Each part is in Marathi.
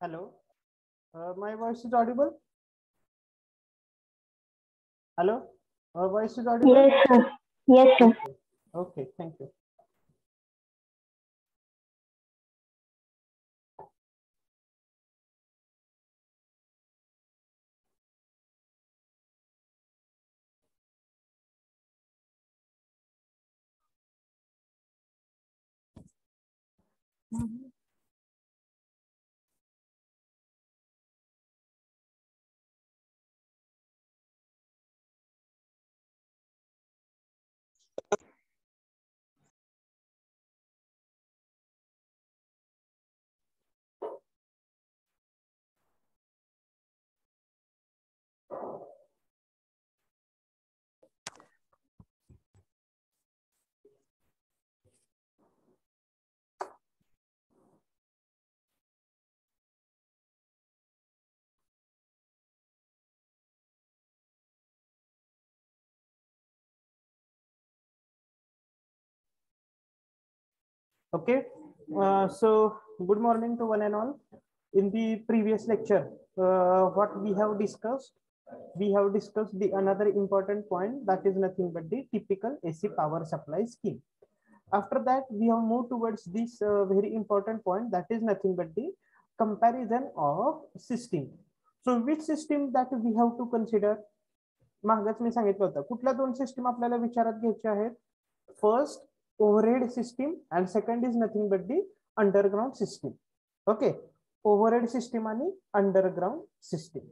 Hello, my voice is audible. Hello, our voice is audible. Yes, sir. Yes, sir. Okay, okay, thank you. Okay, so good morning to one and all. In the previous lecture, what we have discussed the another important point, that is nothing but the typical AC power supply scheme. After that, we have moved towards this very important point, that is nothing but the comparison of system. So which system that we have to consider? मागच मी सांगितलं होतं कुठल्या दोन सिस्टीम आपल्याला विचारात घ्यायचे आहेत. First overhead system and second is nothing but the underground system. Okay, overhead system आणि अंडरग्राउंड सिस्टीम.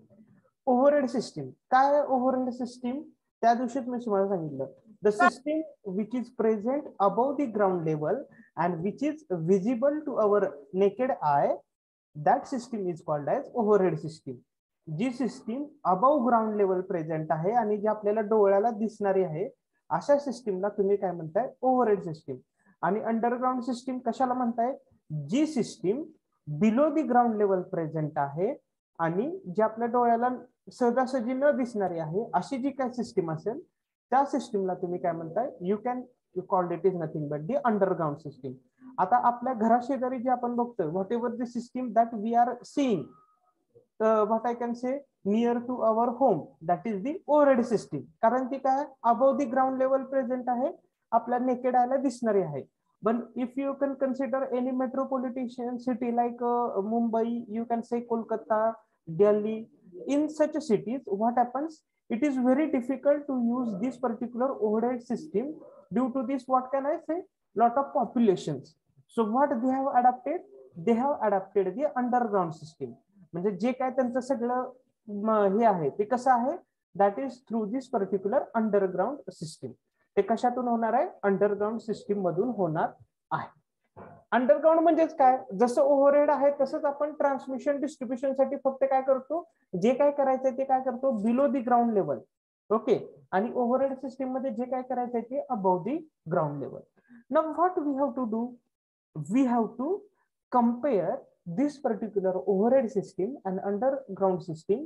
ओव्हरहेड सिस्टीम काय? ओव्हरहेड सिस्टीम त्या दिवशीच मी तुम्हाला सांगितलं, the system which is present above the ground level and which is visible to our naked eye, that system is called as overhead system. जी system above ground level present आहे आणि जी आपल्याला डोळ्याला दिसणारी आहे, अशा सिस्टीमला तुम्ही काय म्हणताय? Overhead system. आणि अंडरग्राउंड सिस्टीम कशाला म्हणताय? जी system below the ground level present आहे आणि जी आपल्या डोळ्याला सहजासहजी न दिसणारी आहे, अशी जी काय सिस्टीम असेल त्या सिस्टीमला तुम्ही काय म्हणताय? You can called it is nothing but the underground system. आता आपल्या घराशेजारी जे आपण बघतोय, whatever the system that we are seeing, what I can say near to our home, that is the overhead system. कारण ती काय? above the ground level present आहे, आपल्या नेकेड आयला दिसणारी आहे. But if you can consider any metropolitan city like Mumbai, you can say Kolkata, Delhi, in such cities, what happens? It is very difficult to use this particular overhead system due to this, what can I say, lot of populations. So what they have adapted? They have adapted the underground system. म्हणजे जे काय त्यांचं सगळं हे आहे ते कसं आहे? That is through this particular underground system. ते कशातून होणार आहे? अंडरग्राउंड सिस्टीम मधून होणार आहे. अंडरग्राउंड म्हणजेच काय? जसं ओव्हरहेड आहे तसंच आपण ट्रान्समिशन डिस्ट्रीब्युशन साठी फक्त काय करतो? जे काय करायचंय ते काय करतो? Below the ground level. Okay, आणि ओव्हरहेड सिस्टीम मध्ये जे काय करायचंय ते above the ground level. Now what we have to do? We have to compare this particular overhead system and underground system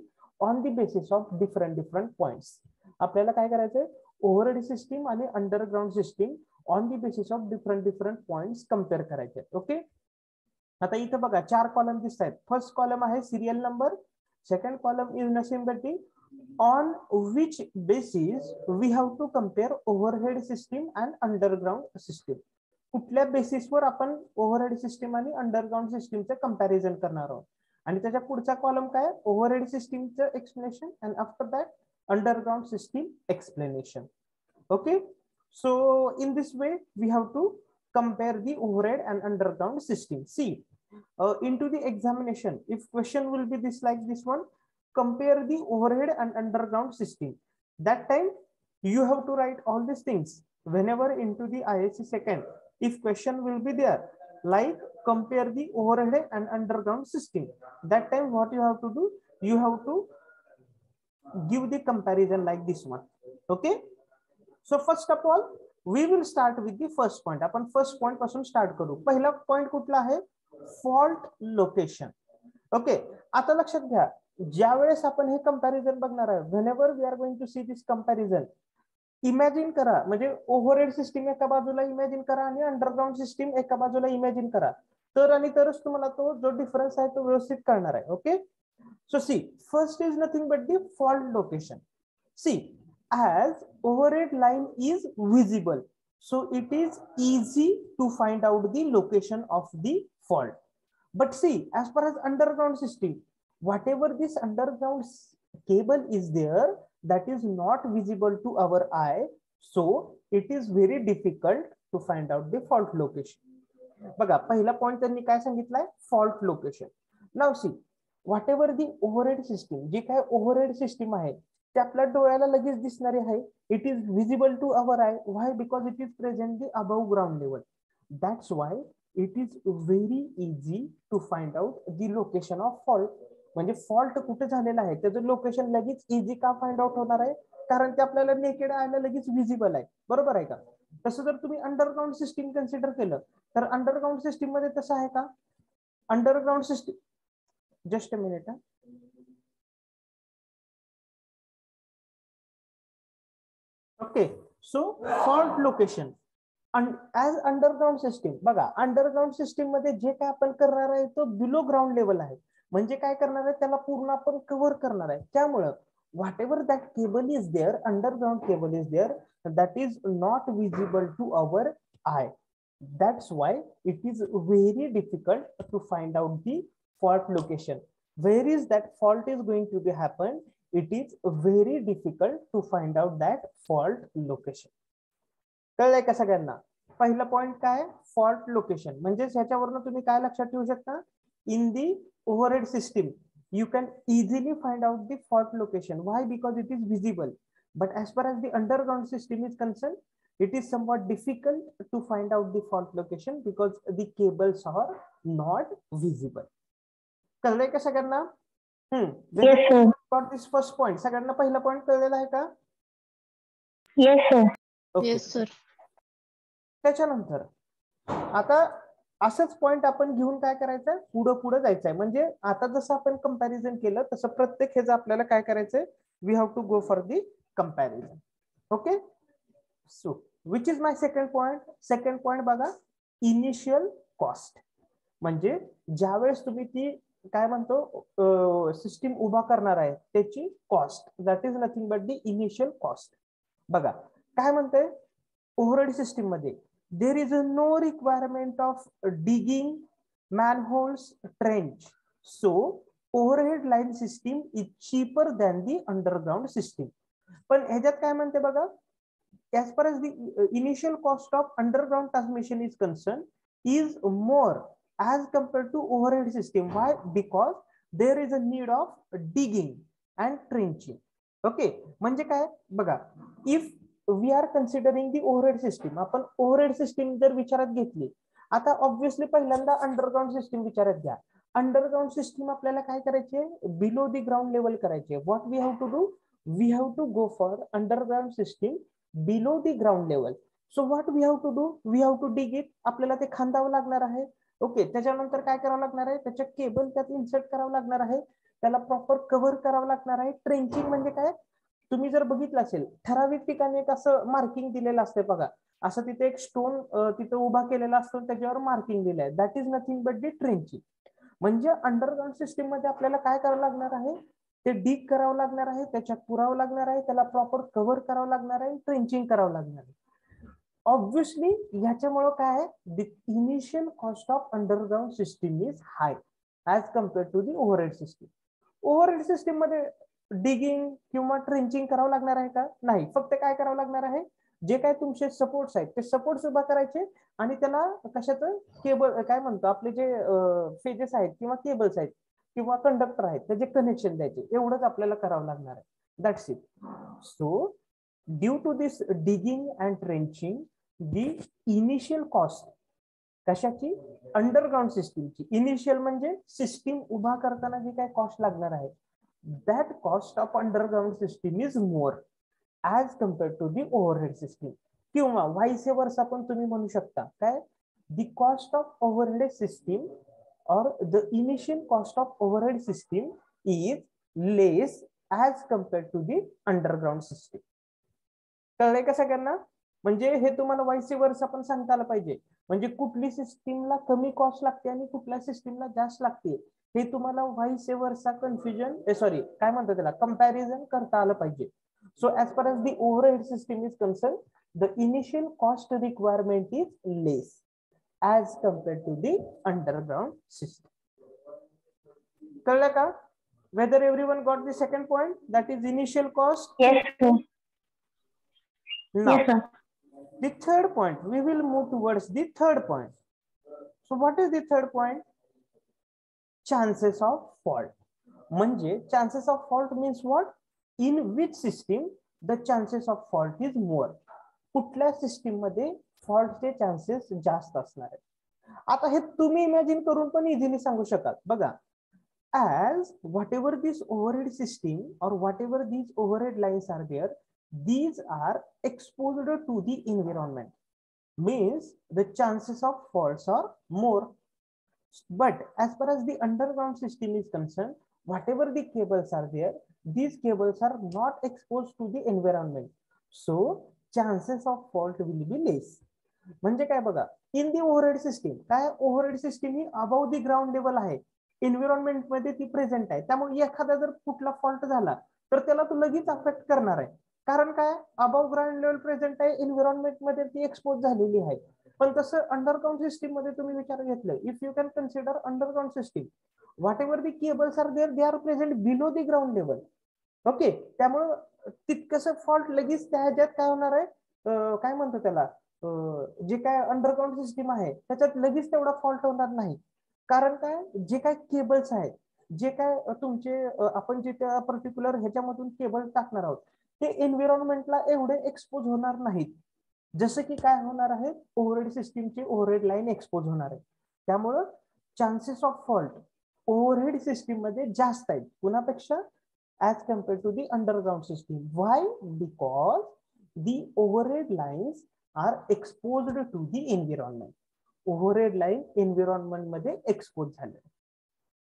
on the basis of different points. आपल्याला काय करायचंय? ओव्हरहेड सिस्टीम आणि underground system on the basis of different points compare करायचे. ओके, आता इथं बघा 4 कॉलम दिसत आहेत. फर्स्ट कॉलम आहे serial number, second column is nothing but the on which basis we have to compare overhead system and underground system. कुठल्या बेसिसवर आपण ओव्हरहेड सिस्टीम आणि अंडरग्राउंड सिस्टीमचं कंपॅरिझन करणार आहोत. आणि त्याच्या पुढचा कॉलम काय? ओव्हरहेड सिस्टीमचं explanation and after that underground system explanation. Okay, so in this way we have to compare the overhead and underground system. See, into the examination, if question will be this like this one, compare the overhead and underground system. That time you have to write all these things. Whenever into the ISC second, if question will be there like compare the overhead and underground system, that time what you have to do? You have to give the comparison like this one. Okay, so first of all we will start with the first point. आपण फर्स्ट पॉइंट पासून स्टार्ट करू. पहिला पॉइंट कुठला आहे? Fault location. ओके, आता लक्षात घ्या, ज्या वेळेस आपण हे कंपॅरिझन बघणार आहे, whenever we are going to see this comparison, imagine करा, म्हणजे ओव्हरहेड सिस्टीम एका बाजूला इमॅजिन करा आणि अंडरग्राउंड सिस्टीम एका बाजूला इमॅजिन करा. तर आणि तरच तुम्हाला तो जो डिफरन्स आहे तो व्यवस्थित कळणार आहे. Okay, so see first is nothing but the fault location. See as overhead line is visible, so it is easy to find out the location of the fault. But see, as far as underground system, whatever this underground cable is there, that is not visible to our eye, so it is very difficult to find out the fault location. बघा पहिला पॉइंट त्यांनी काय सांगितलंय, fault location. Now see what ever the overhead system, जे काय ओव्हरहेड सिस्टीम आहे ते आपल्या डोळ्याला लगेच दिसणारे आहे. It is visible to our eye. Why? Because it is presently above ground level. That's why it is very easy to find out the location of fault. म्हणजे फॉल्ट कुठे झालेला आहे त्याचं लोकेशन लगेच इझी का फाइंड आउट होणार आहे, कारण ते आपल्याला नेकेड आयला लगेच विजिबल आहे. बरोबर आहे का? तसं जर तुम्ही अंडरग्राउंड सिस्टीम कन्सिडर केलं तर अंडरग्राउंड सिस्टीम मध्ये तसं आहे का? Underground system, just a minute. Okay, so fault location as underground system. बघा अंडरग्राउंड सिस्टीम मध्ये जे काय आपण करणार आहे तो बिलो ग्राउंड लेवल आहे. म्हणजे काय करणार आहे, त्याला पूर्ण आपण कव्हर करणार आहे. त्यामुळं whatever that cable is there, underground cable is there, that is not visible to our eye. That's why it is very difficult to find out the fault location. Where is that fault is going to be happen? It is very difficult to find out that fault location. कळलंय का सगळ्यांना? पहिला पॉइंट काय, फॉल्ट लोकेशन. म्हणजे ह्याच्यावरून तुम्ही काय लक्षात ठेवू शकता, in the overhead system you can easily find out the fault location. Why? Because it is visible. But as far as the underground system is concerned, it is somewhat difficult to find out the fault location because the cables are not visible. कळलंय का सगळ्यांना? Got this first point. सगळ्यांना पहिला पॉइंट कळलेला आहे का? Yes sir. Yes sir. त्याच्यानंतर आता असंच पॉइंट आपण घेऊन काय करायचं, पुढं पुढे जायचंय. म्हणजे आता जसं आपण कंपॅरिझन केलं तसं प्रत्येक ह्याचं आपल्याला काय करायचंय, we have to go for the comparison. Okay, so which is my second point. Second point बघा, इनिशियल कॉस्ट. म्हणजे ज्यावेळेस तुम्ही ती काय म्हणतो सिस्टीम उभा करणार आहे त्याची cost, that is nothing but the initial cost. बघा काय म्हणते, ओव्हरहेड सिस्टीम मध्ये there is no requirement of digging manholes trench, so overhead line system is cheaper than the underground system. पण ह्याच्यात काय म्हणते बघा, as far as the initial cost of underground transmission is concerned is more as compared to overhead system. Why? Because there is a need of digging and trenching. Okay, म्हणजे काय बघा, if we are considering the overhead system. आपण ओव्हरहेड सिस्टीम जर विचारात घेतली, आता ऑब्व्हियसली पहिल्यांदा अंडरग्राउंड सिस्टीम विचारात घ्या. अंडरग्राउंड सिस्टीम आपल्याला काय करायचे, बिलो दी ग्राउंड लेवल करायचे. What we have to do, we have to go for underground system below the ground level. So what we have to do, we have to dig it. आपल्याला ते खांदावं लागणार आहे. ओके, त्याच्यानंतर काय करावं लागणार आहे, त्याच्या केबल त्यात इन्सर्ट करावं लागणार आहे, त्याला प्रॉपर कव्हर करावं लागणार आहे. ट्रेंचिंग म्हणजे काय, तुम्ही जर बघितलं असेल ठराविक ठिकाणी एक असं मार्किंग दिलेलं असते बघा, असं तिथे एक स्टोन तिथे उभा केलेला असतो, त्याच्यावर मार्किंग दिलं आहे. That is nothing but the trenching. म्हणजे अंडरग्राउंड सिस्टीम मध्ये आपल्याला काय करावं लागणार आहे, ते डीग करावं लागणार आहे, त्याच्यात पुरावं लागणार आहे, त्याला प्रॉपर कव्हर करावं लागणार आहे, ट्रेंचिंग करावं लागणार आहे. ऑब्व्हियसली ह्याच्यामुळे काय आहे, the initial cost of underground system is high as compared to the overhead system. Overhead system मध्ये डिगिंग किंवा ट्रेंचिंग करावं लागणार आहे का? नाही. फक्त काय करावं लागणार आहे, जे काय तुमचे सपोर्ट्स आहेत ते सपोर्ट्स उभा करायचे आणि त्याला कशाचं केबल काय म्हणतो, आपले जे फेजेस आहेत किंवा केबल्स आहेत किंवा कंडक्टर आहेत त्याचे कनेक्शन द्यायचे. एवढंच आपल्याला करावं लागणार आहे. That's it. So due to this digging and trenching the initial cost कशाची, अंडरग्राउंड सिस्टीमची. इनिशियल म्हणजे सिस्टीम उभा करताना जी काय कॉस्ट लागणार आहे, that cost of underground system is more as compared to the overhead system. किंवा vice versa पण तुम्ही म्हणू शकता काय, the cost of overhead system or the initial cost of overhead system is less as compared to the underground system. कळलंय का सगळ्यांना? म्हणजे हे तुम्हाला vice versa पण सांगता आलं पाहिजे. म्हणजे कुठली सिस्टीमला कमी कॉस्ट लागते आणि कुठल्या सिस्टीमला जास्त लागते हे तुम्हाला व्हाईस वर्सा कन्फ्युजन सॉरी काय म्हणतात त्याला कंपॅरिझन करता आलं पाहिजे. So as per as the overhead system is concern the initial cost requirement is less as compared to the underground system. कळलं का? Whether everyone got the second point, that is initial cost? Yes, sir. Now, Yes, sir. the third point, we will move towards the third point. So what is the third point? Chances of fault. म्हणजे chances of fault means what? In which system the chances of fault is more? कुठल्या सिस्टीम मध्ये फॉल्टचे चान्सेस जास्त असणार आहेत. आता हे तुम्ही इमॅजिन करून पण इझिली सांगू शकाल. बघा, as whatever this overhead system or whatever these overhead lines are there, these are exposed to the environment, means the chances of faults are more. But as far as the underground system is concerned, whatever the cables are there, these cables are not exposed to the environment, so chances of fault will be less. म्हणजे काय बघा, इन दी ओव्हरहेड सिस्टीम काय, ओव्हरहेड सिस्टीम ही अबाव दी ग्राउंड लेवल आहे, एन्व्हायरमेंट मध्ये ती प्रेझेंट आहे. त्यामुळे एखादा जर कुठला फॉल्ट झाला तर त्याला तो लगेच अफेक्ट करणार आहे. कारण काय, अबाव ग्राउंड लेवल प्रेझेंट आहे, एन्व्हायरमेंट मध्ये ती एक्सपोज झालेली आहे. पण तसं अंडरग्राउंड सिस्टीम मध्ये तुम्ही विचार घेतलं, if you can consider underground system, whatever the cables are there, they are present below the ground level. Okay, त्यामुळं तितकंसं फॉल्ट लगेच त्या ह्याच्यात काय होणार आहे, काय म्हणतो त्याला, जे काय अंडरग्राउंड सिस्टीम आहे त्याच्यात लगेच तेवढा फॉल्ट होणार नाही. कारण काय, जे काय केबल्स आहेत, जे काय तुमचे आपण जे त्या पर्टिक्युलर ह्याच्यामधून केबल टाकणार आहोत ते एन्व्हायरमेंटला एवढे एक्सपोज होणार नाहीत, जसं की काय होणार आहे, ओव्हरहेड सिस्टीमची ओव्हरहेड लाईन एक्सपोज होणार आहे. त्यामुळं chances of fault overhead system मध्ये जास्त आहेत कुणापेक्षा, as compared to the underground system. Why? Because the overhead lines are exposed to the environment. Overhead line environment मध्ये एक्सपोज झाले.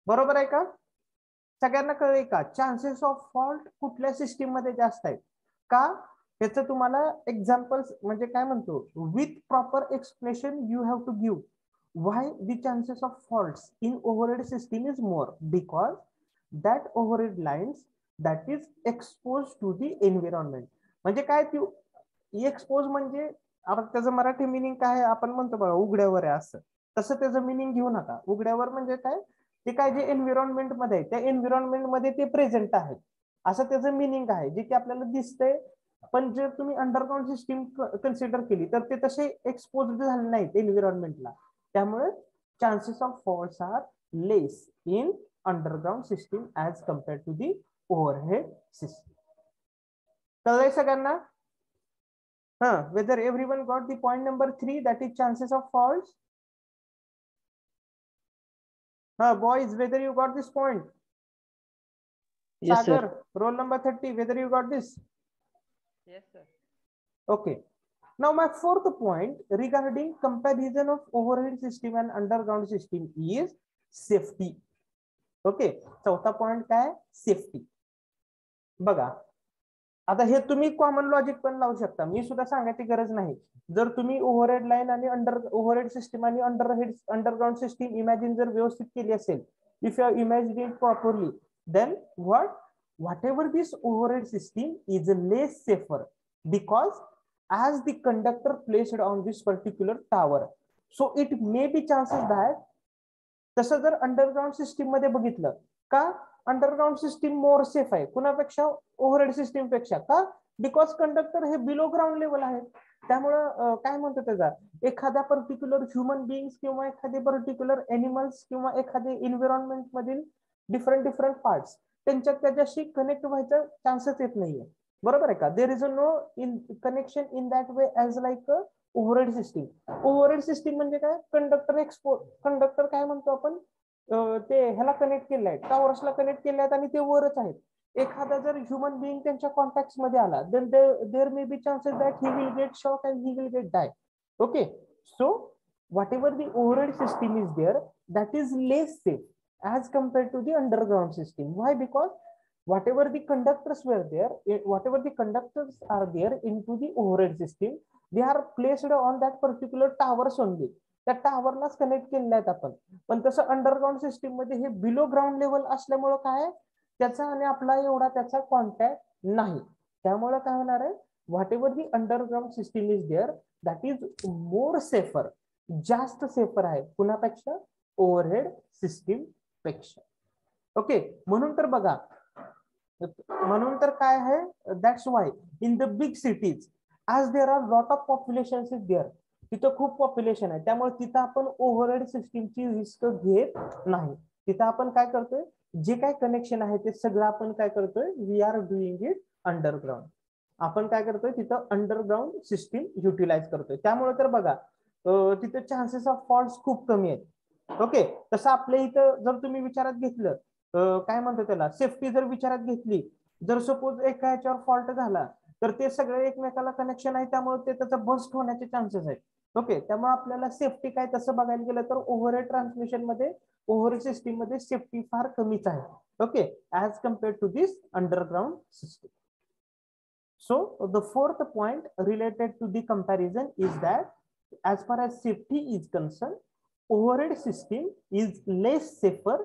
बरोबर आहे का? सगळ्यांना कळले का? चान्सेस ऑफ फॉल्ट कुठल्या सिस्टीम मध्ये जास्त आहेत का? त्याचं तुम्हाला एक्झाम्पल्स म्हणजे काय म्हणतो, with proper explanation you have to give why the chances of faults in overhead system is more, because that overhead lines that is expose to the environment. म्हणजे काय, ती एक्सपोज म्हणजे आता त्याचं मराठी मिनिंग काय आपण म्हणतो बघा, उघड्यावर आहे असं, तसं त्याचं मिनिंग घेऊ नका. उघड्यावर म्हणजे काय, ते काय जे एन्व्हायरमेंट मध्ये आहे त्या एन्व्हायरमेंट मध्ये ते प्रेझेंट आहे असं त्याचं मिनिंग आहे, जे की आपल्याला दिसतंय. पण जर तुम्ही अंडरग्राउंड सिस्टीम कन्सिडर केली तर ते तसे एक्सपोज झाले नाहीत एन्व्हायरमेंटला. त्यामुळे chances of faults are less in underground system as compared to the overhead system. कळलंय सगळ्यांना? Whether everyone got the point number 3, that is chances of faults? Boys, whether you got this point? Yes, Sagar, sir. roll number 30, whether you got this? Yes, sir. Okay. Now my fourth point regarding comparison of overhead system and underground system is safety. Okay. चौथा point काय? Safety. बघा, आता हे तुम्ही कॉमन लॉजिक पण लावू शकता, मी सुद्धा सांगायची गरज नाही. जर तुम्ही ओव्हरहेड लाईन आणि ओव्हरहेड सिस्टीम आणि अंडरग्राउंड सिस्टीम इमॅजिन जर व्यवस्थित केली असेल, if you imagine it properly, then whatever this overhead system is less safer because as the conductor placed on this particular tower, so it may be chances that तसं जर अंडरग्राउंड सिस्टीम मध्ये बघितलं का, अंडरग्राउंड सिस्टीम मोर सेफ आहे कुणापेक्षा, ओव्हरहेड सिस्टीम पेक्षा. का? बिकॉज कंडक्टर हे बिलो ग्राउंड लेवल आहे. त्यामुळं काय म्हणतो त्याचा, एखाद्या पर्टिक्युलर ह्युमन बिईंग्स किंवा एखादे पर्टिक्युलर एनिमल्स किंवा एखादे एन्व्हायरमेंट मधील डिफरंट पार्ट्स त्यांच्यात त्याच्याशी कनेक्ट व्हायचा चान्सेस येत नाहीये. बरोबर आहे का? There is a no in connection in that way as like overhead system. Overhead system म्हणजे काय, कंडक्टर काय म्हणतो आपण, ते ह्याला कनेक्ट केले आहेत, टॉवर्सला कनेक्ट केले आहेत आणि ते वरच आहेत. एखादा जर ह्युमन बिईंग त्यांच्या कॉन्टॅक्ट मध्ये आला, then there may be chances that he will get shock and he will get die. Okay, so whatever the overhead system is there, that is less safe as compared to the underground system. Why? Because whatever the conductors were there, whatever the conductors are there into the overhead system, they are placed on that particular towers only. त्या टावरलाच कनेक्ट केलेले आहेत आपण. पण तसं अंडरग्राउंड सिस्टीम मध्ये हे बिलो ग्राउंड लेवल असल्यामुळे काय त्याचा आणि आपला एवढा त्याचा कॉन्टॅक्ट नाही. त्यामुळे काय होणार आहे, whatever the underground system is there that is more safer, जास्त सेफर आहे कुणापेक्षा, ओव्हरहेड सिस्टीम पेक्षा. ओके, म्हणून तर बघा, म्हणून तर काय आहे, that's why in the big cities as there are lot of population is there, तिथं खूप पॉप्युलेशन आहे त्यामुळे तिथं आपण ओव्हरहेड सिस्टीमची रिस्क घेत नाही. तिथं आपण काय करतोय, जे काय कनेक्शन आहे ते सगळं आपण काय करतोय, we are doing it underground. आपण काय करतोय तिथं अंडरग्राउंड सिस्टीम युटिलाइज करतोय. त्यामुळे तर बघा तिथं चान्सेस ऑफ फॉल्ट खूप कमी आहेत. ओके, तसं आपल्या इथं जर तुम्ही विचारात घेतलं, काय म्हणतो त्याला, सेफ्टी जर विचारात घेतली, जर सपोज एका ह्याच्यावर फॉल्ट झाला तर ते सगळे एकमेकाला कनेक्शन आहे त्यामुळे ते त्याचा बस्ट होण्याचे चान्सेस आहेत. ओके, त्यामुळे आपल्याला सेफ्टी काय तसं बघायला गेलं तर ओव्हरहेड ट्रान्समिशन मध्ये, ओव्हरहेड सिस्टीम मध्ये सेफ्टी फार कमीच आहे. Okay, as compared to this underground system. So the fourth point related to the comparison is that as far as safety is concerned, overhead system is less safer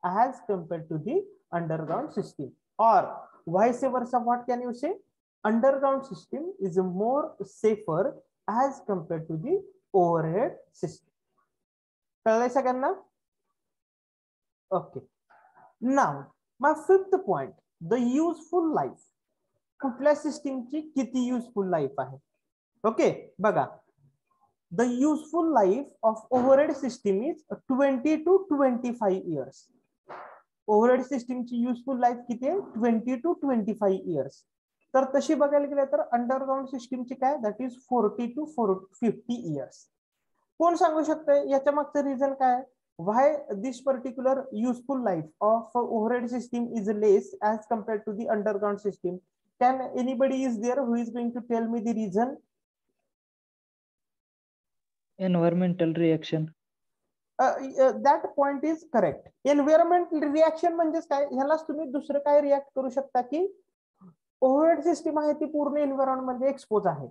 as compared to the underground system, or vice versa. What can you say? Underground system is more safer as compared to the overhead system. कळलंय सगळ्यांना? Okay. Now my fifth point, the useful life. कुठल्या सिस्टीमची किती युजफुल लाईफ आहे. ओके, बघा, the useful life of overhead system is 20 to 25 years. Overhead सिस्टीमची युजफुल लाईफ किती आहे, 20 to 25 इयर्स. तर तशी बघायला गेलं तर अंडरग्राउंड सिस्टीमची काय, दॅट इज 40 to 50 इयर्स. कोण सांगू शकतंय याच्या मागचं रिझन काय, why this particular useful life of overhead system is less as compared to the underground system? Can anybody is there who is going to tell me the reason? Environmental reaction. That point is correct. Environmental reaction म्हणजे काय, ह्यालाच तुम्ही दुसरं काय रिॲक्ट करू शकता की ओव्हरहेड सिस्टीम आहे ती पूर्ण एन्व्हायरमेंट मध्ये एक्सपोज आहे.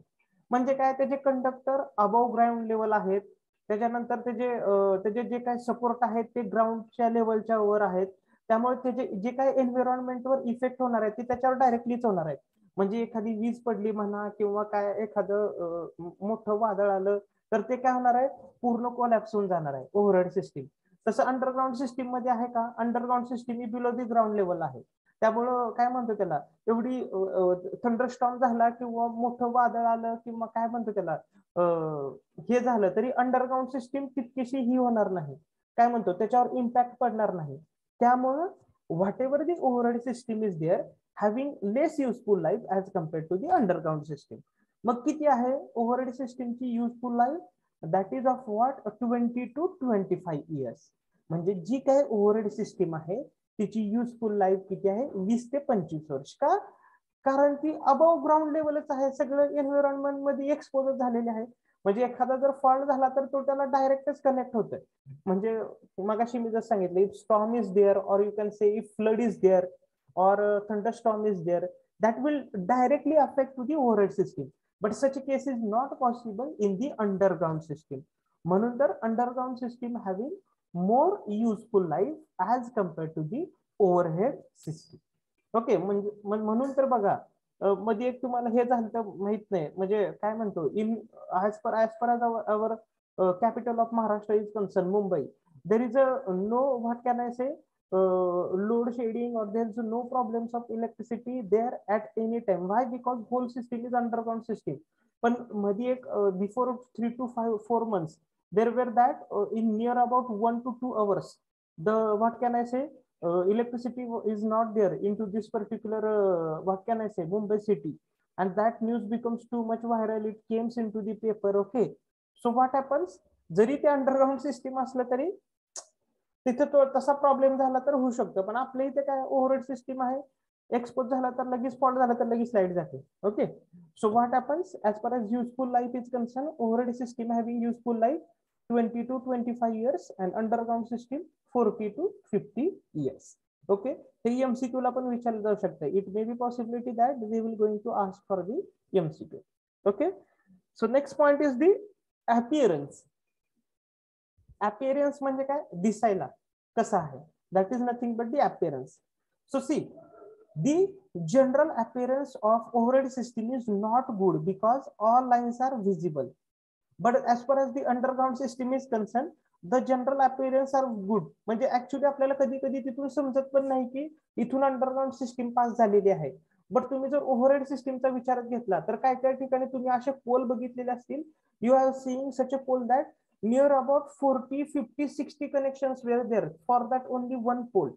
म्हणजे काय, त्याचे कंडक्टर अबव ग्राउंड लेवल आहेत, त्याच्यानंतर त्याचे जे काही सपोर्ट आहेत ते ग्राउंडच्या लेवलच्या वर आहेत. त्यामुळे त्याचे जे काही एन्व्हायरमेंटवर इफेक्ट होणार आहे ते त्याच्यावर डायरेक्टलीच होणार आहे. म्हणजे एखादी वीज पडली म्हणा किंवा काय एखादं मोठं वादळ आलं तर ते काय होणार आहे, पूर्ण कोलॅप्स होऊन जाणार आहे ओव्हरहेड सिस्टीम. तसं अंडरग्राउंड सिस्टीम मध्ये आहे का, underground system he below the ground level आहे. त्यामुळं काय म्हणतो त्याला, एवढी थंडरस्टॉर्म झाला किंवा मोठं वादळ आलं किंवा काय म्हणतो त्याला हे झालं तरी अंडरग्राउंड सिस्टीम तितकीशी ही होणार नाही, काय म्हणतो त्याच्यावर इम्पॅक्ट पडणार नाही. त्यामुळं whatever the overhead system is there having less useful life as compared to the underground system. मग किती आहे ओव्हरहेड सिस्टीमची useful life, that is of what 20 to 25 years. म्हणजे जी काही ओव्हरहेड सिस्टीम आहे तिची युजफुल लाईफ किती आहे, 20 ते 25 वर्ष. का, कारण ती अबव ग्राउंड लेवलच आहे, सगळं एन्व्हायरमेंट मध्ये एक्सपोज झालेले आहे. म्हणजे एखादा जर फॉल्ट झाला तर तो त्याला डायरेक्टच कनेक्ट होतोय. म्हणजे मगाशी मी जर सांगितलं, if storm is there or you can say if flood is there or thunderstorm is there, that will directly affect to the overhead system, but such a case is not possible in the underground system. म्हणून तर underground system having more useful life as compared to the overhead system. Okay, म्हणजे म्हणून तर बघा मध्ये एक तुम्हाला हे झालं तर माहित नाही, म्हणजे काय म्हणतो, in as per our capital of Maharashtra is concerned, Mumbai, there is a no, what can I say, load shedding or there's no problems of electricity there at any time. Why? Because whole system is underground system. पण मध्ये एक before 3 to 4 months there were that in near about 1 to 2 hours the, what can I say, electricity is not there into this particular what can I say, Mumbai city, and that news becomes too much viral, it came into the paper. Okay, so what happens, जरी ते अंडरग्राउंड सिस्टीम असलं तरी तिथे तो तसा प्रॉब्लेम झाला तर होऊ शकतो. पण आपल्या इथे काय ओव्हरहेड सिस्टीम आहे, एक्सपोज झाला तर लगेच फॉल्ट झाला तर लगेच लाईट जाते. Okay, so what happens as far as useful life is concern, overhead system having useful life 20 to 25 years and underground system 40 to 50 years. Okay, हे एमसीक्यू ला पण विचारलं जाऊ शकतं. It may be possibility that they will going to ask for the MCQ. Okay, so next point is the appearance. Appearance म्हणजे काय, दिसायला कसा आहे, that is nothing but the appearance. So see, the general appearance of overhead system is not good because all lines are visible, but as far as the underground system is concerned, the general appearance are good. म्हणजे ऍक्च्युली आपल्याला कधी कधी तिथून समजत पण नाही की इथून अंडरग्राउंड सिस्टीम पास झालेली आहे. बट तुम्ही जर ओव्हरहेड सिस्टीमचा विचार घेतला तर काय काय ठिकाणी तुम्ही असे पोल बघितलेले असतील. You are seeing such a pole that near about 40, 50, 60 connections were there for that only one pole.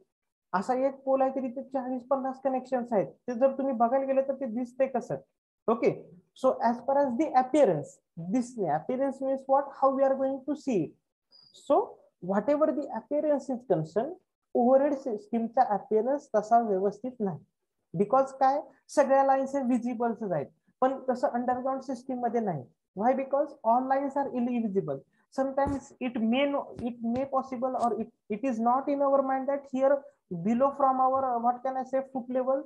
असा एक पोल आहे की तिथे 40-50 कनेक्शन्स आहेत. ते जर तुम्ही बघायला गेले तर ते दिसते कसं. Okay, so as per as the appearance, दिसणे, appearance means what, how we are going to see it. So whatever the appearance is concern, overhead सिस्टीमचा अपीअरन्स तसा व्यवस्थित नाही. बिकॉज काय, सगळ्या लाईन्स हे विजिबल्स आहेत, पण तसं अंडरग्राउंड सिस्टीम मध्ये नाही. Why, because all lines are invisible. Sometimes it may possible or it is not in our mind that here below from our what can I say foot level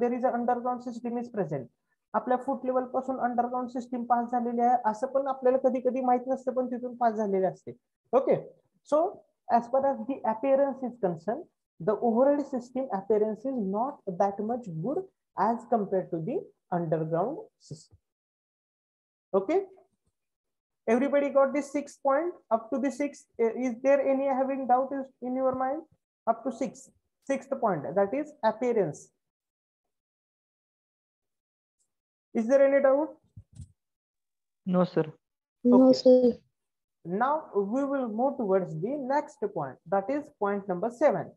there is a underground system is present. आपल्या फूट लेवल पासून अंडरग्राउंड सिस्टीम पास झालेली आहे असं पण आपल्याला कधी कधी माहित नसतं, पण तिथून पास झालेले असते. Okay, so as far as the appearance is concerned, the overhead system appearance is not that much good as compared to the underground system. Okay, everybody got this 6 point up to the 6. Is there any having doubt in your mind up to 6th point, that is appearance? Is there any doubt? No, sir. No, Okay. sir. Now we will move towards the next point, that is point number 7,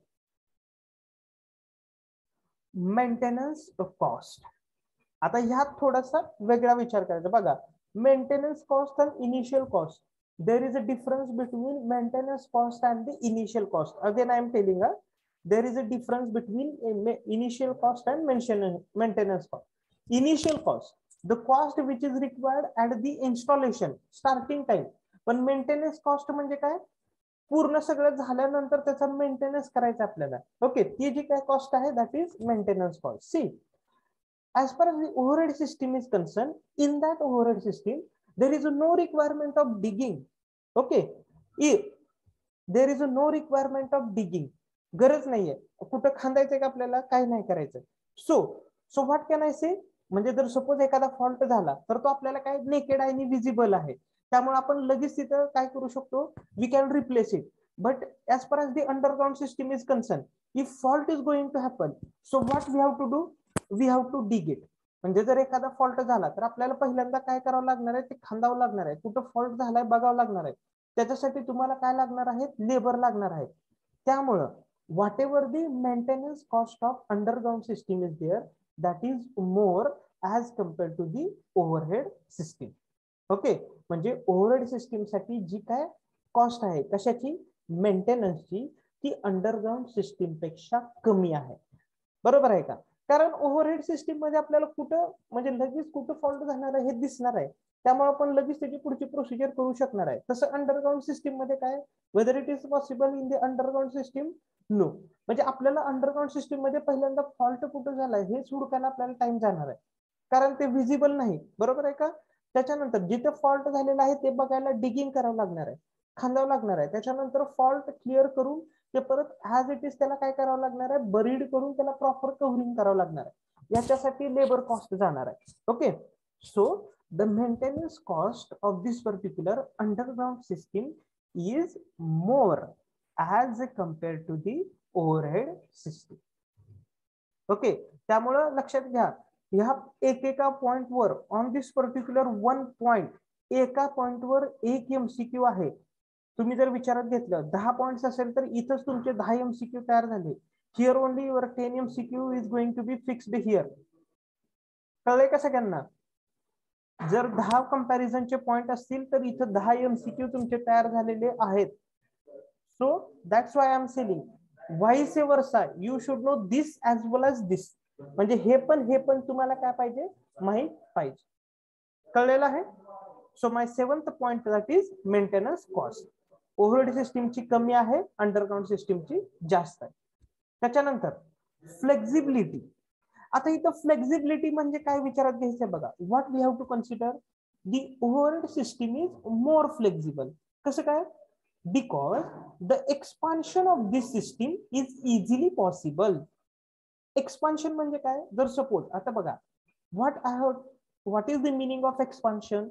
maintenance cost. आता ह्यात थोडासा वेगळा विचार करायचा बघा. Maintenance cost and initial cost, there is a difference between maintenance cost and the initial cost. Again I am telling you, there is a difference between initial cost and maintenance cost. Initial cost, the cost which is required at the installation starting time. पण मेंटेनन्स कॉस्ट म्हणजे काय, पूर्ण सगळं झाल्यानंतर त्याचा मेंटेनन्स करायचा आपल्याला. ओके, ती जी काय कॉस्ट आहे that is maintenance cost. See, as far as the overhead system is concerned, in that overhead system there is no requirement of digging. Okay, there is no requirement of digging, गरज नाहीये कुठं खांदायचं का आपल्याला, काही नाही करायचं. सो व्हॉट कॅन आय से, म्हणजे जर सपोज एखादा फॉल्ट झाला तर तो आपल्याला काय नेकेड आणि विजिबल आहे, त्यामुळे आपण लगेच तिथं काय करू शकतो, we can replace it. But as far as the underground system is concerned, if fault is going to happen, so what we have to do, we have to dig it. म्हणजे जर एखादा फॉल्ट झाला तर आपल्याला पहिल्यांदा काय करावं लागणार आहे, ते खांदावं लागणार आहे, कुठं फॉल्ट झालाय बघावं लागणार आहे. त्याच्यासाठी तुम्हाला काय लागणार आहे, लेबर लागणार आहे. त्यामुळं whatever the maintenance cost of underground system is there, that is more as compare to the overhead system. Okay, म्हणजे ओव्हरहेड सिस्टीम साठी जी काय कॉस्ट आहे कशाची, मेंटेनन्सची, ती अंडरग्राउंड सिस्टीम पेक्षा कमी आहे. बरोबर आहे का, कारण ओव्हरहेड सिस्टीम मध्ये आपल्याला कुठं म्हणजे लगेच कुठं फॉल्ट झाणार आहे हे दिसणार आहे, त्यामुळे आपण लगेच त्याची पुढची प्रोसिजर करू शकणार आहे. तसं अंडरग्राउंड सिस्टीम मध्ये काय, whether it is possible in the underground system, no. म्हणजे आपल्याला अंडरग्राउंड सिस्टीम मध्ये पहिल्यांदा फॉल्ट कुठं झालाय हे हुडकायला आपल्याला टाइम जाणार आहे, कारण ते विजिबल नाही. बरोबर आहे का, त्याच्यानंतर जिथे फॉल्ट झालेला आहे ते बघायला डिगिंग करावं लागणार आहे, खांदावं लागणार आहे. त्याच्यानंतर फॉल्ट क्लिअर करून ते परत ऍज इट इज त्याला काय करावं लागणार आहे, बरीड करून त्याला प्रॉपर कव्हरिंग करावं लागणार आहे. याच्यासाठी लेबर कॉस्ट जाणार आहे. Okay, so the maintenance cost of this particular underground system is more as compare to the overhead system. Okay, त्यामुळं लक्षात घ्या, ह्या एकेका पॉइंटवर on this particular one point, एका पॉइंटवर एक एमसीक्यू आहे. तुम्ही जर विचारात घेतलं 10 पॉइंट्स असेल तर इथंच तुमचे 10 एमसीक्यू तयार झाले. Here only your 10 MCQ is going to be fixed here. कळलंय का सगळ्यांना? जर 10 कंपॅरिझनचे पॉइंट असतील तर इथं 10 एमसीक्यू तुमचे तयार झालेले आहेत. So that's why I am saying vice versa you should know this as well as this. म्हणजे हे पण तुम्हाला काय पाहिजे, माहित पाहिजे. कळलेलं आहे? So my 7th point that is maintenance cost. Overhead सिस्टीमची कमी आहे, अंडरग्राउंड सिस्टीमची जास्त आहे. त्याच्यानंतर फ्लेक्झिबिलिटी. आता इथं फ्लेक्झिबिलिटी म्हणजे काय विचारात घ्यायचं बघा. What we have to consider, the overhead system is more flexible. कसं काय? Because the expansion of this system is easily possible. Expansion म्हणजे काय? जर सपोज आता बघा, what is the meaning of expansion?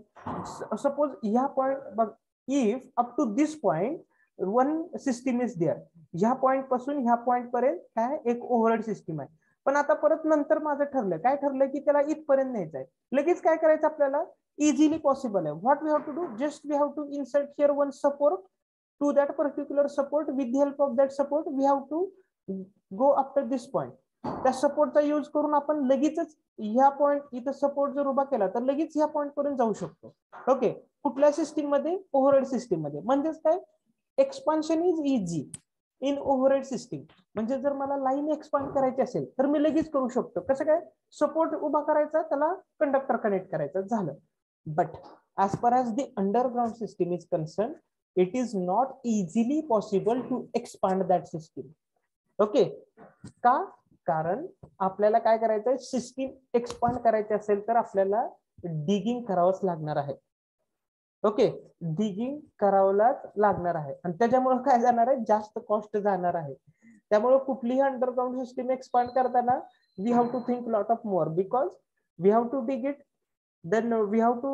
Suppose ह्या point, if up to this point one system is there, ह्या पॉइंट पासून ह्या पॉइंट पर्यंत काय एक ओव्हरहेड सिस्टीम आहे. पण आता परत नंतर माझं ठरलं काय, ठरलं की त्याला इथपर्यंत न्यायचं आहे. लगेच काय करायचं आपल्याला? इझिली पॉसिबल आहे. What we have to do, just we have to insert here one support to that particular support. With the help of that support we have to go after this point. त्या सपोर्टचा यूज करून आपण लगेचच ह्या पॉइंट इथं सपोर्ट जर उभा केला तर लगेच ह्या पॉइंट पर्यंत जाऊ शकतो. ओके, कुठल्या सिस्टीम मध्ये? ओव्हरहेड सिस्टीम मध्ये. म्हणजेच काय? Expansion is easy in overhead system. म्हणजे जर मला लाईन एक्सपांड करायची असेल तर मी लगेच करू शकतो. कसं काय? सपोर्ट उभा करायचा, त्याला कंडक्टर कनेक्ट करायचं, झालं. But as far as the underground system is concerned, it is not easily possible to expand that system. Okay, का? कारण आपल्याला काय करायचंय, सिस्टीम एक्सपांड करायची असेल तर आपल्याला डिगिंग करावंच लागणार आहे. ओके, डिगिंग करावंच लागणार आहे आणि त्याच्यामुळे काय जाणार आहे? जास्त कॉस्ट जाणार आहे. त्यामुळे कुठलीही अंडरग्राउंड सिस्टीम एक्सपांड करताना we have to think lot of more, because we have to dig it, then we have to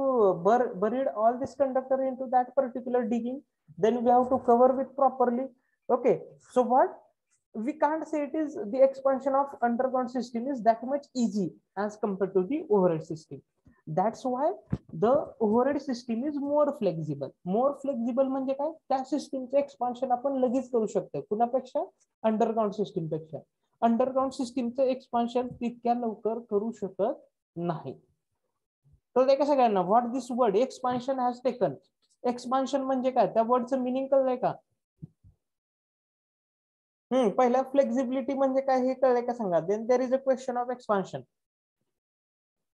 buried all this conductor into that particular digging, then we have to cover with properly. Okay, so what we can't say it is the expansion of underground system is that much easy as compared to the overhead system. That's why the overhead system is more flexible. More flexible म्हणजे काय? त्या सिस्टीमचं एक्सपान्शन आपण लगेच करू शकतो. कुणापेक्षा? अंडरग्राउंड सिस्टीम पेक्षा. अंडरग्राउंड सिस्टीमचं एक्सपान्शन तितक्या लवकर करू शकत नाही. तर ते कसं काय ना, what this word expansion has taken. Expansion म्हणजे काय? त्या वर्डचं मिनिंग कळलंय का? पहिला फ्लेक्झिबिलिटी म्हणजे काय हे कळलंय का सांगा. Then there is a question of expansion.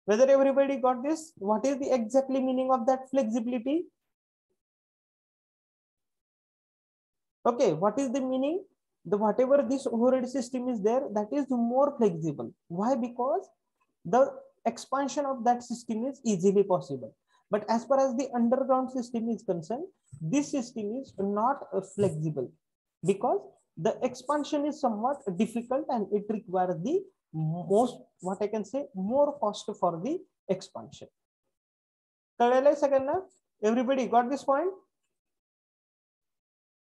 Whether everybody got this? What is the exactly meaning of that flexibility? Okay, what is the meaning? The whatever this overhead system is there, that is more flexible. Why? Because the expansion of that system is easily possible. But as far as the underground system is concerned, this system is not flexible because the expansion is somewhat difficult and it requires the most, what I can say, more cost for the expansion. कळलंय सगळ्यांना? Everybody got this point?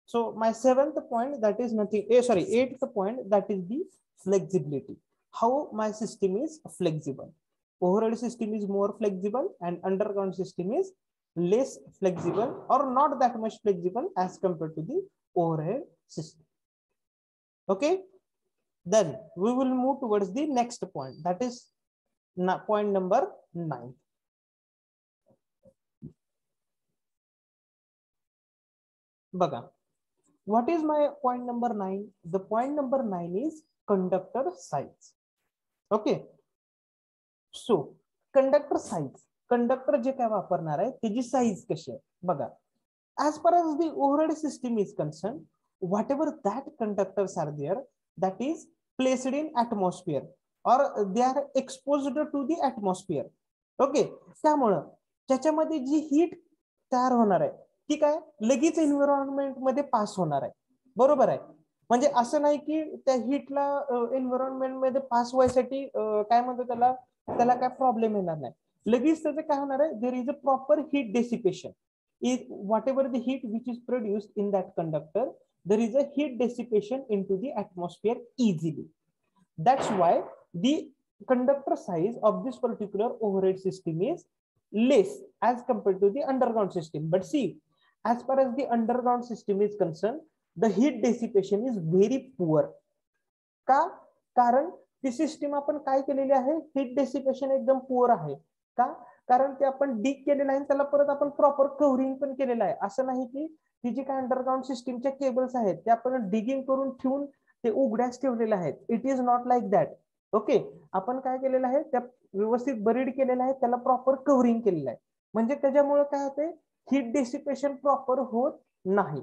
So my seventh point, that is nothing, eighth point, that is the flexibility. How my system is flexible. Overhead system is more flexible and underground system is less flexible or not that much flexible as compared to the overhead system. Okay, then we will move towards the next point, that is point number 9. Baga, what is my point number 9? The point number 9 is conductor size. Okay, so conductor size, conductor जे काय वापरणार आहे त्याची साईज कशी आहे बघा. as far as the overhead system is concerned, whatever that conductors are there, that is placed in atmosphere or they are exposed to the atmosphere. Okay, त्यामुळे त्याच्यामध्ये जी हीट तयार होणार आहे ती काय लगेच एन्व्हायरमेंट मध्ये पास होणार आहे. बरोबर आहे? म्हणजे असं नाही की त्या हीटला एन्व्हायरमेंट मध्ये पास व्हायसाठी काय म्हणतो त्याला काय प्रॉब्लेम येणार नाही. लगेच त्याचं काय होणार आहे, there is a proper heat dissipation. Whatever the heat which is produced in that conductor, there is a heat dissipation into the atmosphere easily. That's why the conductor size of this particular overhead system is less as compared to the underground system. But see, as far as the underground system is concerned, the heat dissipation is very poor. का? कारण ती सिस्टीम आपण काय केलेली आहे, हीट डेसिपेशन एकदम पुअर आहे. का? कारण ते आपण डिग केलेलं आहे, त्याला परत आपण प्रॉपर कव्हरिंग पण केलेलं आहे. असं नाही की ती जी काय अंडरग्राउंड सिस्टीमच्या केबल्स आहेत ते आपण डिगिंग करून ठेवून ते उघड्यास ठेवलेले आहेत. It is not like that. Okay, आपण काय केलेलं आहे, त्या व्यवस्थित बरीड केलेलं आहे, त्याला प्रॉपर कव्हरिंग केलेलं आहे. म्हणजे त्याच्यामुळे काय होते, हीट डेसिपेशन प्रॉपर होत नाही.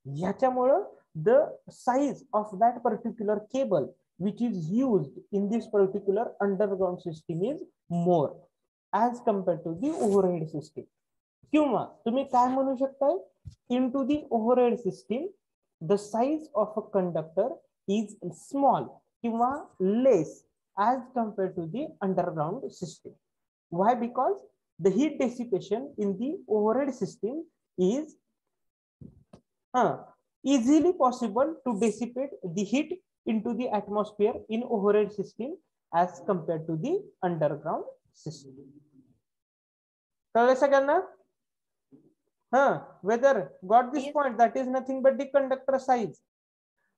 ह्याच्यामुळं the size of that particular cable which is used in this particular underground system is more as compared to the overhead system. किंवा तुम्ही काय म्हणू शकताय, into the overhead system the size of a conductor is small किंवा less as compared to the underground system. Why? Because the heat dissipation in the overhead system is easily possible to dissipate the heat into the atmosphere in overhead system as compared to the underground system. कळलं सगळ्यांना? whether got this point, that is nothing but the conductor size.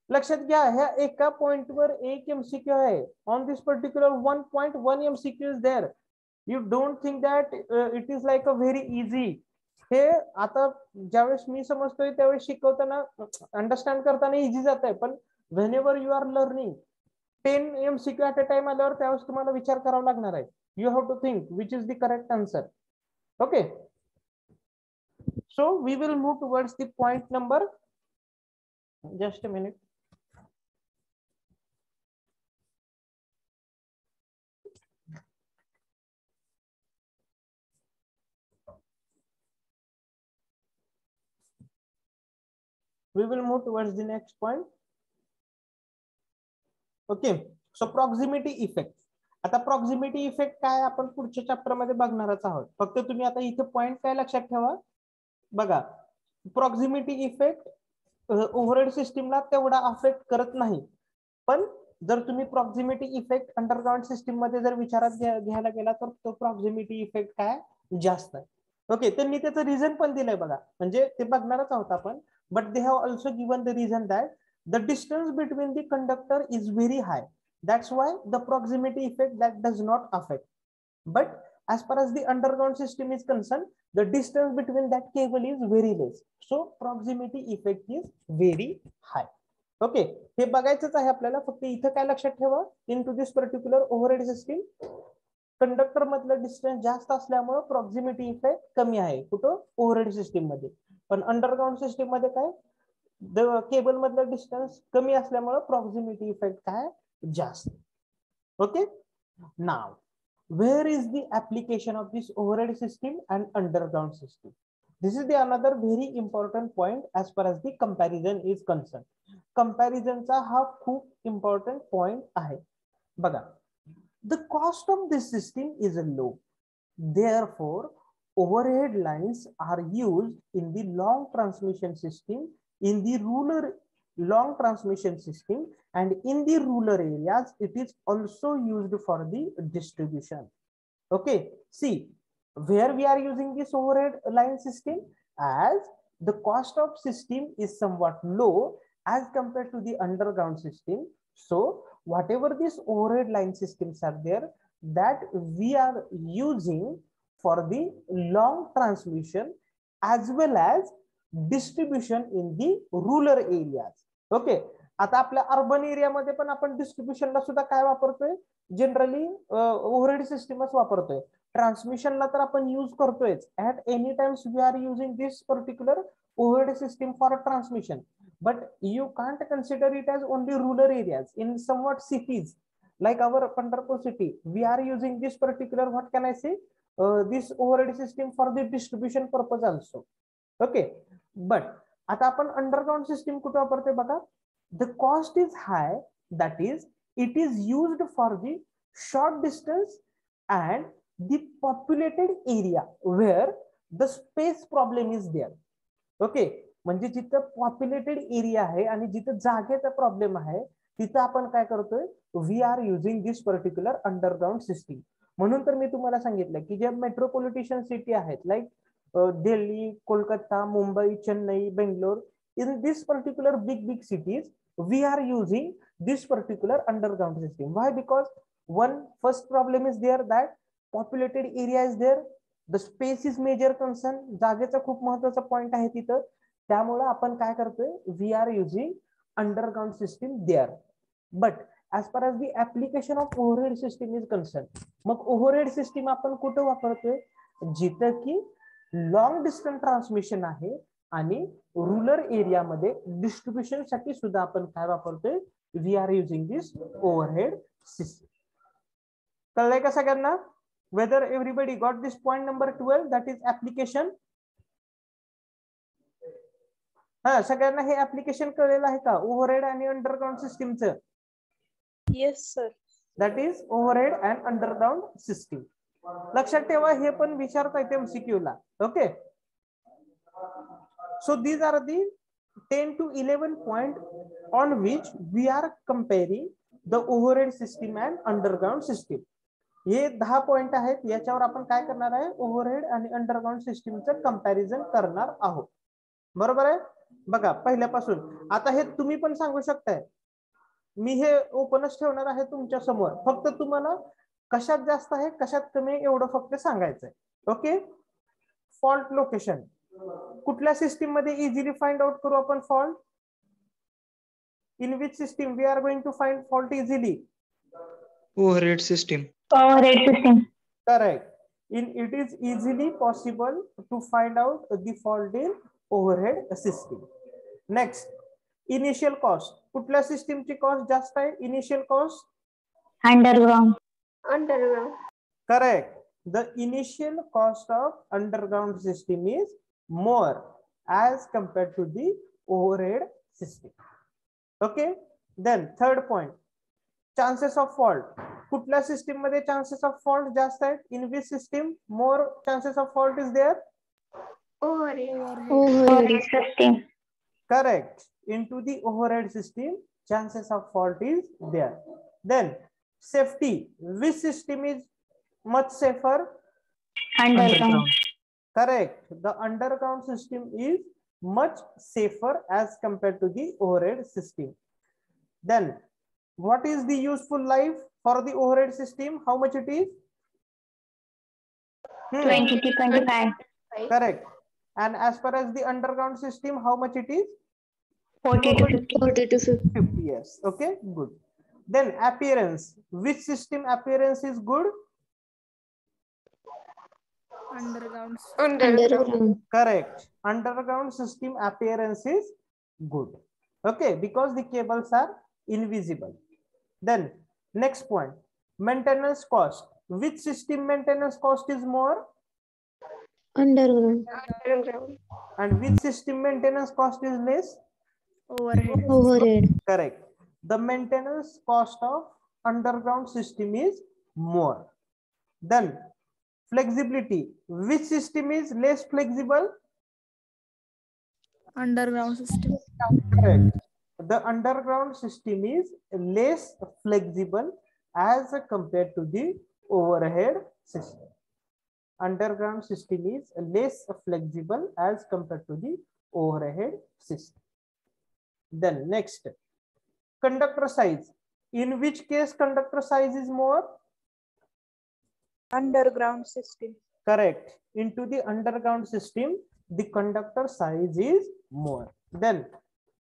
लक्षात घ्या, ह्या एका पॉइंट वर एक एमसीक्यू आहे. On this particular 1.1 MCQ is there. You don't think that it is like a very easy. हे आता ज्यावेळेस मी समजतोय त्यावेळेस शिकवताना अंडरस्टँड करताना इझी जात आहे, पण whenever you are learning 10 MCQ at a time आल्यावर त्यावेळेस तुम्हाला विचार करावा लागणार आहे. You have to think which is the correct answer. Okay, so we will move towards the point number, just a minute. We will move towards the next point. Okay, so proximity effect. आता proximity effect काय आपण पुढच्या चॅप्टर मध्ये बघणारच आहोत. फक्त तुम्ही आता इथे पॉइंट काय लक्षात ठेवा बघा, प्रॉक्सिमिटी इफेक्ट ओव्हरहेड सिस्टीमला तेवढा अफेक्ट करत नाही, पण जर तुम्ही प्रॉक्सिमिटी इफेक्ट अंडरग्राउंड सिस्टीम मध्ये जर विचारात घ्यायला गेला तर तो प्रॉक्सिमिटी इफेक्ट काय जास्त आहे. ओके, त्यांनी त्याचं रिझन पण दिलंय बघा, म्हणजे ते बघणारच आहोत आपण. But they have also given the reason that the distance between the conductor is very high. That's why the proximity effect that does not affect. But as far as the underground system is concerned, the distance between that cable is very less. So proximity effect is very high. Okay, हे बघायचंच आहे आपल्याला. फक्त इथं काय लक्षात ठेवा, into this particular overhead system conductor मधलं डिस्टन्स जास्त असल्यामुळे प्रॉक्सिमिटी इफेक्ट कमी आहे कुठं ओव्हरहेड सिस्टीम मध्ये. पण अंडरग्राउंड सिस्टीम मध्ये काय केबल मधलं डिस्टन्स कमी असल्यामुळे प्रॉक्सिमिटी इफेक्ट काय जास्त. Okay, now where is the application of this overhead system and underground system? This is the another very important point as far as the comparison is concerned. Comparison चा हा खूप important point आहे बघा. The cost of this system is low, therefore overhead lines are used in the long transmission system, in the rural long transmission system, and in the rural areas it is also used for the distribution. Okay, see where we are using this overhead line system, as the cost of system is somewhat low as compared to the underground system. So whatever these overhead line systems are there, that we are using for the long transmission as well as distribution in the rural areas. Okay, आता आपल्या अर्बन एरियामध्ये पण आपण डिस्ट्रीब्युशनला सुद्धा काय वापरतोय, जनरली ओव्हरहेड सिस्टमच वापरतोय. ट्रान्समिशनला तर आपण यूज करतोय. At any times we are using this particular overhead system for transmission, but you can't consider it as only rural areas. In somewhat cities like our Pandharpur city, we are using this particular, what can I say, this overhead system for the distribution purpose also. Okay, but आता आपण अंडरग्राउंड सिस्टीम कुठे वापरते बघा. The cost is high, that is it is used for the short distance and the populated area where the space problem is there. Okay, म्हणजे जिथं पॉप्युलेटेड एरिया आहे आणि जिथं जागेचा प्रॉब्लेम आहे तिथं आपण काय करतोय, we are using this particular underground system. म्हणून तर मी तुम्हाला सांगितलं की जे मेट्रोपॉलिटियन सिटी आहेत, like Delhi, Kolkata, Mumbai, Chennai, Bangalore, in this particular big cities we are using this particular underground system. Why? Because one first problem is there that populated area is there, the space is major concern. जागेचा खूप महत्त्वाचा पॉइंट आहे तिथं. त्यामुळे आपण काय करतोय, we are using underground system there. But as far as the application of overhead system is concerned, मग overhead system आपण कुठे वापरतोय, जिथं की लॉंग डिस्टन्स ट्रान्समिशन आहे आणि रुरल एरियामध्ये डिस्ट्रीब्युशन साठी सुद्धा आपण काय वापरतोय, we are using this overhead system. कळलंय का सगळ्यांना? Whether everybody got this point number 12 that is application. हा, सगळ्यांना हे ऍप्लिकेशन कळलेलं आहे का ओव्हरहेड आणि अंडरग्राउंड सिस्टीमचं? Yes sir. That is overhead and underground system. लक्षात ठेवा, हे पण विचारता MCQ ला. Okay, so these are the 10 to 11 point on which we are comparing the overhead system and underground system. हे 10 पॉइंट आहेत, याच्यावर आपण काय करणार आहे, ओव्हरहेड आणि अंडरग्राउंड सिस्टीमचं कंपॅरिझन करणार आहोत. बरोबर आहे? बघा पहिल्यापासून. आता हे तुम्ही पण सांगू शकताय, मी हे ओपनच ठेवणार आहे तुमच्या समोर, फक्त तुम्हाला कशात जास्त आहे कशात कमी एवढं फक्त सांगायचंय. ओके, फॉल्ट लोकेशन कुठल्या सिस्टीम मध्ये इझिली फाइंड आउट करू आपण fault? In which system we are going to find fault easily? Overhead system. Overhead system. Correct. It is easily possible to find out the fault in overhead system. Next, initial cost. कुठल्या सिस्टीमची कॉस्ट जास्त आहे? Initial cost Underground. Underground. correct. The initial cost of underground system is more as compared to the overhead system. Okay, then third point, chances of fault. कुठल्या सिस्टीम मध्ये चान्सेस ऑफ फॉल्ट जास्त आहेत? In which system more chances of fault is there? Overhead system. Correct. Into the overhead system, chances of fault is there. Then safety. Which system is much safer? Underground. Correct. The underground system is much safer as compared to the overhead system. Then what is the useful life for the overhead system? How much it is? 20 to 25. Correct. And as far as the underground system, how much it is? 40 to 50. 40 to 50. 50 years. Okay, good. Then appearance. Which system appearance is good? Underground. Correct. Underground system appearance is good. Okay, because the cables are invisible. Then next point, maintenance cost. Which system maintenance cost is more? Underground. And which system maintenance cost is less? Overhead. Correct. The maintenance cost of underground system is more. Then flexibility. Which system is less flexible? Underground system. Correct. The underground system is less flexible as compared to the overhead system. Underground system is less flexible as compared to the overhead system. Then next, conductor size. In which case conductor size is more? Underground system. Correct. Into the underground system, the conductor size is more. Then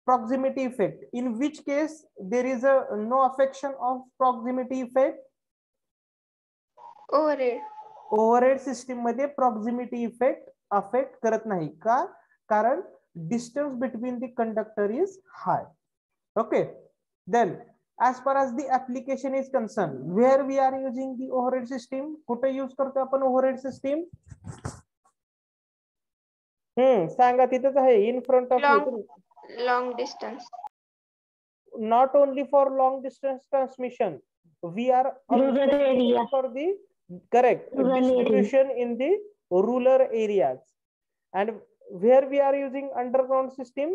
proximity effect. In which case there is a no affection of proximity effect? Overhead. Overhead system मध्ये proximity effect affect करत नाही का? कारण distance between the conductor is high. Okay. Then as far as the application is concerned, where we are using the overhead system? कुठे use करतो आपण overhead system? सांगा, तिथेच आहे, in front of you. Long distance. Not only for long distance transmission, we are Rural also area. for the correct Rural distribution in the rural areas. And where we are using underground system?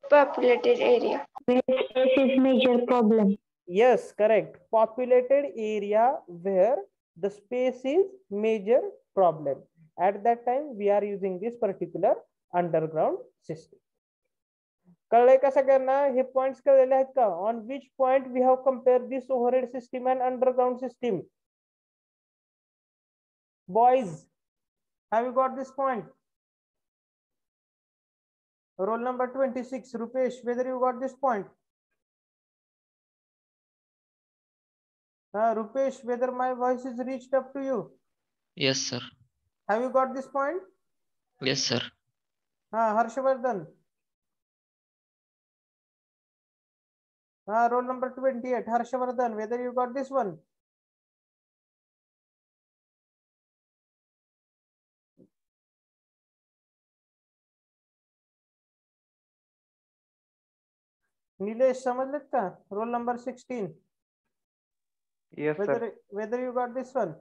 Populated area. This is major problem. Yes, correct. Populated area where the space is major problem. At that time, we are using this particular underground system. कळलंय का सगळ्यांना? हे पॉइंट्स कळलेले आहेत का? On which point we have compare this overhead system and underground system? Boys, have you got this point? Roll number 26, Rupesh, whether you got this point? Rupesh, whether my voice is reached up to you? Yes, sir. Have you got this point? Yes, sir. Harshvardhan. Roll number 28, Harshvardhan, whether you got this one? Nilesh, समजलेत का? Roll number 16. Yes, sir. Whether you got this one?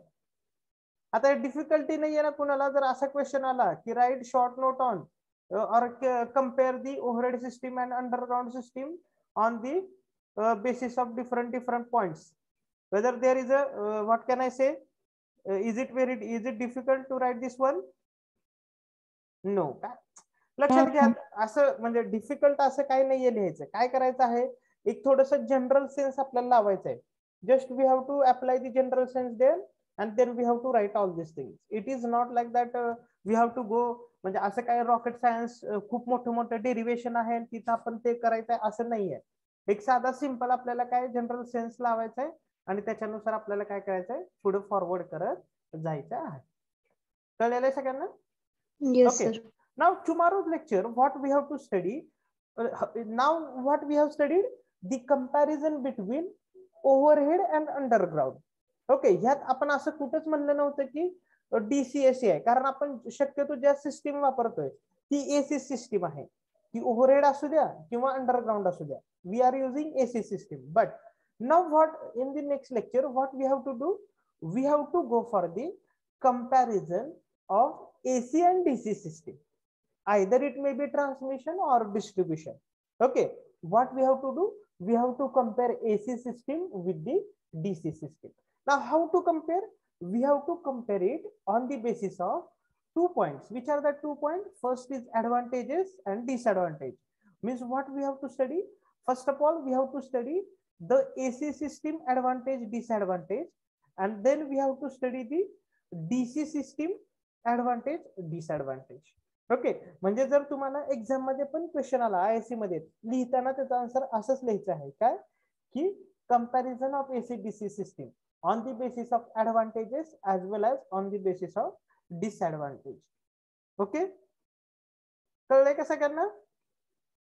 आता डिफिकल्टी नाही आहे ना कुणाला. जर असा क्वेश्चन आला की write short note on or compare the overhead system and underground system on the basis of different points, whether there is a what can I say, is it difficult to write this one? No. लक्षात घ्या, असं म्हणजे डिफिकल्ट असं काही नाहीये लिहायचं. काय करायचं आहे, एक थोडस जनरल सेन्स आपल्याला लावायचं आहे. Just we have to apply the general sense there and then we have to write all these things. It is not like that we have to go, म्हणजे असं काय रॉकेट सायन्स खूप मोठं डेरिव्हेशन आहे तिथं आपण ते करायचं आहे असं नाहीये. एक साधा सिंपल आपल्याला काय जनरल सेन्स लावायचा आहे आणि त्याच्यानुसार आपल्याला काय करायचं आहे, पुढे फॉरवर्ड करत जायचं आहे. कळलेलं आहे सगळ्यांना? Yes, Okay. sir. Now tomorrow's lecture, what we have to study, now what we have studied, the comparison between overhead and underground. Okay, ह्यात आपण असं कुठंच म्हणलं नव्हतं की डीसीएसी आहे, कारण आपण शक्यतो ज्या सिस्टीम वापरतोय ती एसी सिस्टीम आहे. ती ओव्हरहेड असू द्या किंवा अंडरग्राउंड असू द्या, we are using AC system. But now what in the next lecture what we have to do, we have to go for the comparison of AC and DC system. Either it may be transmission or distribution. Okay, what we have to do, we have to compare AC system with the DC system. Now how to compare? We have to compare it on the basis of 2 points. Which are the 2 points? First is advantages and disadvantage. Means what we have to study? First of all, we have to study the AC system advantage, disadvantage, and then we have to study the DC system advantage, disadvantage. Okay, म्हणजे जर तुम्हाला एक्झाम मध्ये पण क्वेश्चन आला आयएससी मध्ये, लिहिताना त्याचा आन्सर असंच लिहायचं आहे काय, की comparison of AC DC system on the basis of advantages as well as on the basis of disadvantage. Okay, कळलंय का सगळ्यांना?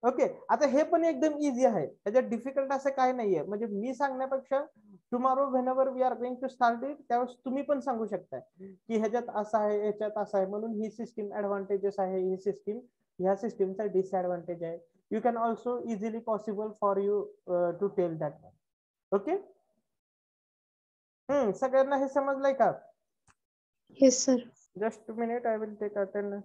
ओके, आता हे पण एकदम इझी आहे, त्याच्यात डिफिकल्ट असं काही नाहीये. म्हणजे मी सांगण्यापेक्षा tomorrow whenever we are going to start it, त्यावेळेस तुम्ही पण सांगू शकता की ह्याच्यात असं आहे, ह्याच्यात असं आहे, म्हणून ही सिस्टीम ऍडव्हान्टेजेस आहे, ही सिस्टीम ह्या सिस्टीमचा डिसएडव्हान्टेज आहे. You can also easily possible for you to tell that. Okay, सगळ्यांना हे समजलंय का? Yes, sir. Just minute, I will take attendance.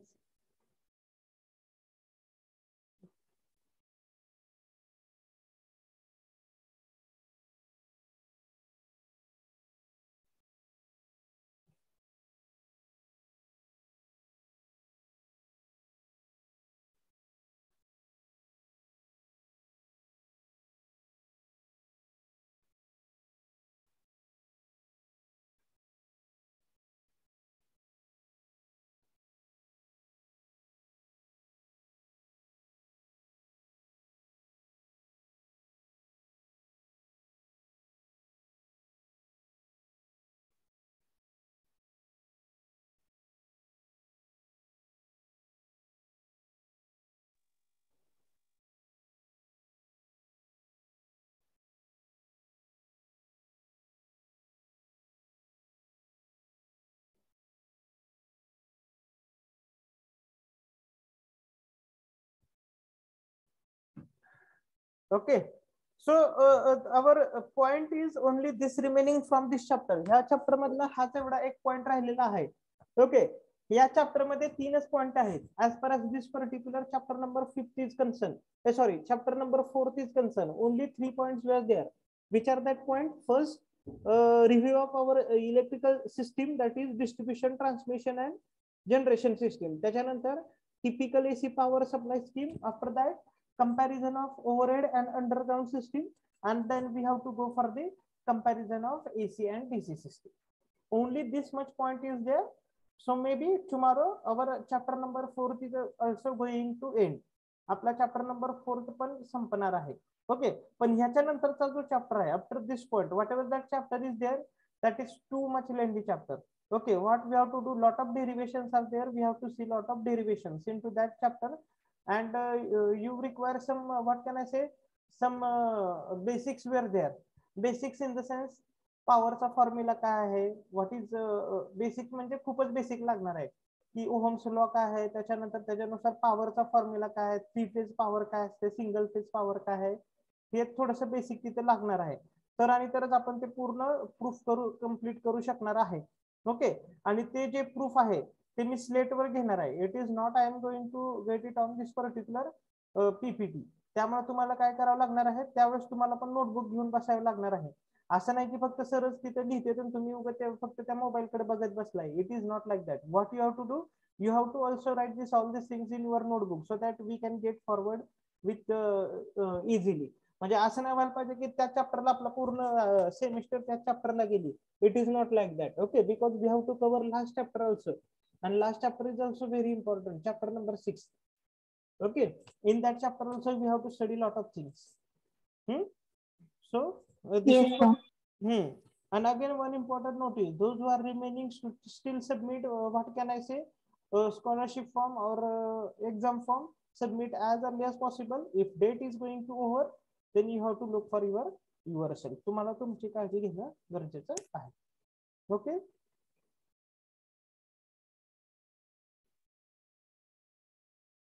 Okay, so our point is only this remaining from this chapter. ह्या चॅप्टर मधला हाच एवढा एक पॉइंट राहिलेला आहे. ओके, या चॅप्टर मध्ये 3च पॉइंट आहेत. As per as this particular chapter number 5 is concern, sorry chapter number 4 is concern, only 3 points were there. Which are that point? First, review of our electrical system, that is distribution, transmission and generation system. त्याच्यानंतर typical AC power supply scheme. After that, comparison of overhead and underground system, and then we have to go for the comparison of AC and DC system. Only this much point is there. So maybe tomorrow our chapter number 4 is also going to end. आपला चॅप्टर नंबर 4 पण संपणार आहे. ओके, पण ह्याच्या नंतरचा जो चॅप्टर आहे after this point, whatever that chapter is there, that is too much lengthy chapter. Okay, what we have to do, lot of derivations are there, we have to see lot of derivations into that chapter, and you require some what can I say, some basics were there. Basics in the sense पॉवरचा फॉर्म्युला काय आहे, व्हॉट इज बेसिक, म्हणजे खूपच बेसिक लागणार आहे की ओहम्स लॉ काय आहे, त्याच्यानंतर त्याच्यानुसार पॉवरचा फॉर्म्युला काय आहे, 3 फेज पॉवर काय असते, सिंगल फेज पॉवर काय आहे, हे थोडस बेसिक तिथे लागणार आहे. तर आणि तरच आपण ते पूर्ण प्रूफ करू, कम्प्लीट करू शकणार आहे. ओके, आणि ते जे प्रूफ आहे ते मी स्लेटवर घेणार आहे. It is not I am going to get it on this particular PPT. त्यामुळे तुम्हाला काय करावं लागणार आहे, त्यावेळेस तुम्हाला पण नोटबुक घेऊन बसावं लागणार आहे. असं नाही की फक्त सरच तिथे लिहिते तर तुम्ही फक्त त्या मोबाईलकडे बघत बसलाय. It is not like that. What you have to do, you have to also write this all these things in your notebook so that we can get forward with easily. म्हणजे असं नाही व्हायला पाहिजे की त्या चॅप्टरला आपला पूर्ण सेमिस्टर त्या चॅप्टरला गेली. It is not like that. Okay, because we have to cover last chapter also, and last chapter is also very important, chapter number 6. Okay, in that chapter also we have to study lot of things. So this Yes, is sir. And again one important notice, those who are remaining should still submit what can I say, scholarship form or exam form. Submit as early as possible. If date is going to over, then you have to look for yourself. तुम्हाला तुमची काळजी घेणं गरजेचं आहे. ओके.